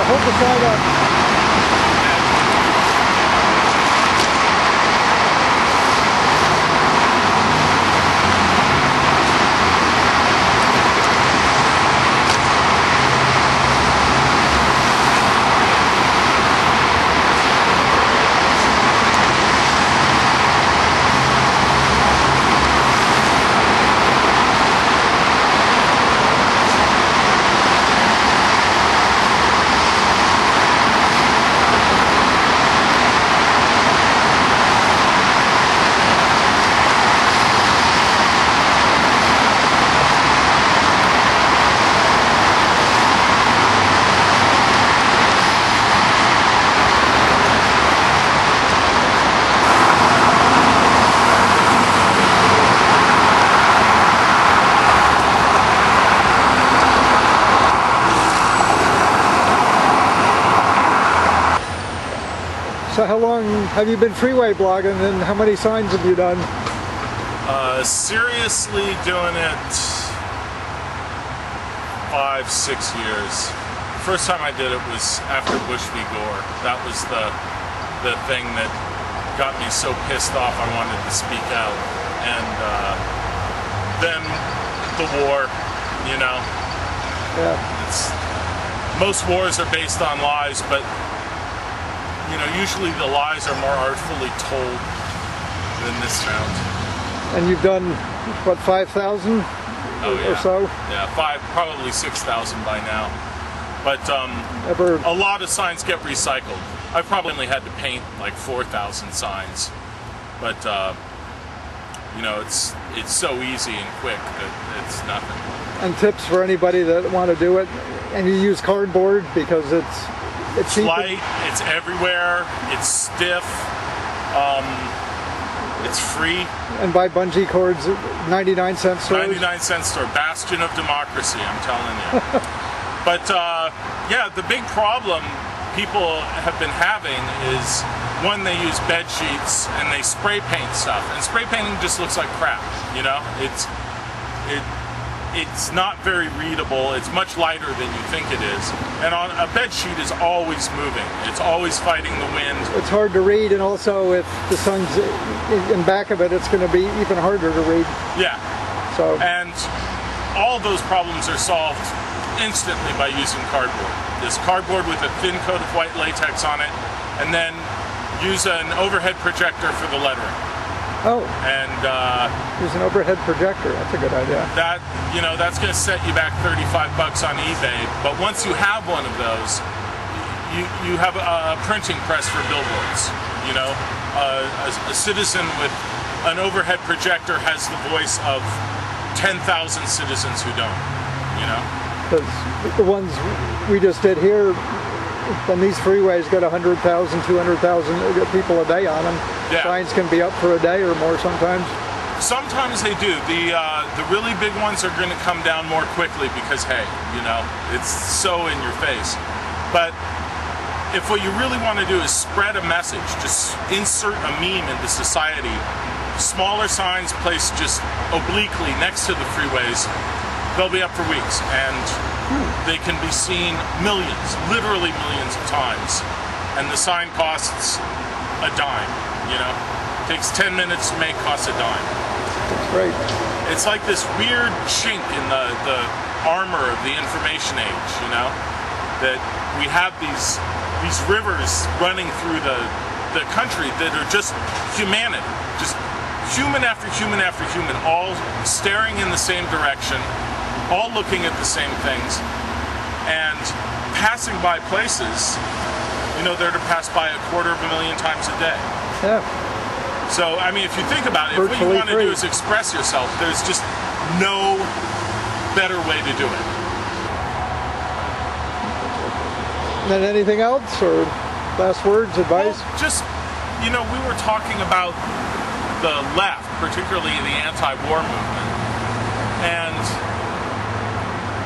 hold the side up. So how long have you been freeway blogging, and how many signs have you done? Seriously doing it 5-6 years. The first time I did it was after Bush v. Gore. That was the thing that got me so pissed off I wanted to speak out. And then the war, you know. Yeah. Most wars are based on lies, but you know, usually the lies are more artfully told than this sound. And you've done, what, 5,000 or so? Yeah, probably 6,000 by now. But a lot of signs get recycled. I've probably only had to paint like 4,000 signs. But, you know, it's so easy and quick that it's nothing. And tips for anybody that want to do it? And you use cardboard because it's cheap. Light, it's everywhere, it's stiff, it's free. And buy bungee cords at 99-cent stores? 99-cent store, bastion of democracy, I'm telling you. But yeah, the big problem people have been having is, one, they use bed sheets and they spray paint stuff. And spray painting just looks like crap, you know? It's not very readable. It's much lighter than you think it is. And on a bed sheet is always moving. It's always fighting the wind. It's hard to read, and also if the sun's in back of it, it's going to be even harder to read. Yeah. So. And all those problems are solved instantly by using cardboard. This cardboard with a thin coat of white latex on it, and then use an overhead projector for the lettering. Oh. And use an overhead projector. That's a good idea. That, you know, that's going to set you back $35 on eBay. But once you have one of those, you have a printing press for billboards. You know, a citizen with an overhead projector has the voice of 10,000 citizens who don't. You know, because the ones we just did here, when these freeways get 100,000, 200,000 people a day on them, yeah. Signs can be up for a day or more sometimes. Sometimes they do. The really big ones are going to come down more quickly because, hey, you know, it's so in your face. But if what you really want to do is spread a message, just insert a meme into society, smaller signs placed just obliquely next to the freeways, they'll be up for weeks, and they can be seen millions, literally millions of times. And the sign costs a dime, you know? It takes 10 minutes to make, costs a dime. That's great. It's like this weird chink in the armor of the information age, you know? That we have these rivers running through the country that are just humanity, just human after human after human, all staring in the same direction, all looking at the same things, and passing by places, you know, they're to pass by 250,000 times a day. Yeah. So, I mean, if you think about it, if what you want to do is express yourself, there's just no better way to do it. And then anything else, or last words, advice? Well, just, you know, we were talking about the left, particularly the anti-war movement, and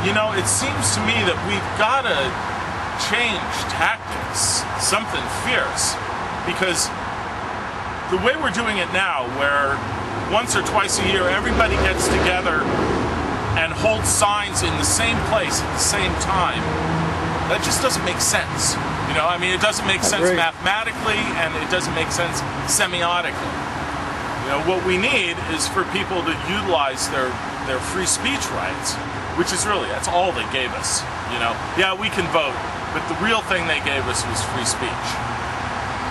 you know, it seems to me that we've got to change tactics, something fierce, because the way we're doing it now, where once or twice a year everybody gets together and holds signs in the same place at the same time, That just doesn't make sense. You know, I mean, it doesn't make sense mathematically, and it doesn't make sense semiotically. You know, what we need is for people to utilize their free speech rights, which is really, that's all they gave us. You know, yeah, we can vote, but the real thing they gave us was free speech.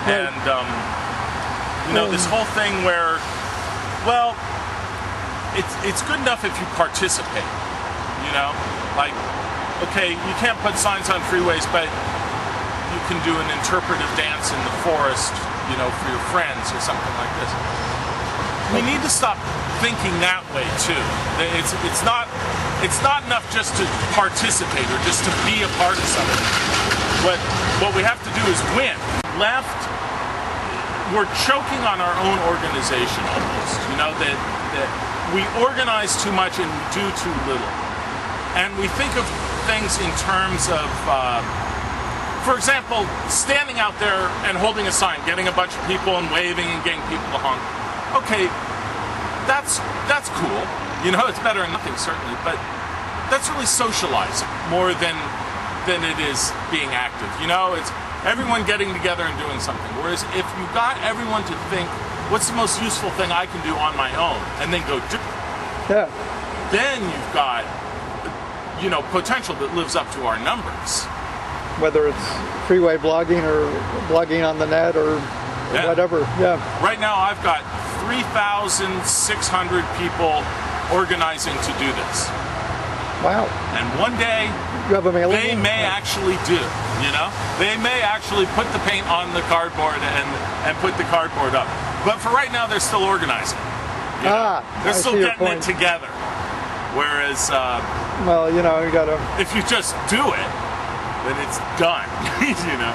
And, you know, this whole thing where, well, it's good enough if you participate, you know? Like, okay, you can't put signs on freeways, but you can do an interpretive dance in the forest, you know, for your friends or something like this. We need to stop thinking that way too. It's not enough just to participate or just to be a part of something. What we have to do is win. Left, we're choking on our own organization almost. You know, that we organize too much and we do too little. And we think of things in terms of, for example, standing out there and holding a sign, getting a bunch of people and waving and getting people to honk. Okay, that's cool. You know, it's better than nothing, certainly, but that's really socializing more than it is being active. You know, it's everyone getting together and doing something. Whereas if you got everyone to think, what's the most useful thing I can do on my own, and then go do it, then you've got, you know, potential that lives up to our numbers. Whether it's freeway blogging or blogging on the net or whatever. Right now I've got 3,600 people organizing to do this. Wow. And one day you have a mailing they may actually do, you know? They may actually put the paint on the cardboard and put the cardboard up. But for right now they're still organizing. You know? They're still getting it together. Whereas well, you know, you gotta, if you just do it, then it's done. You know.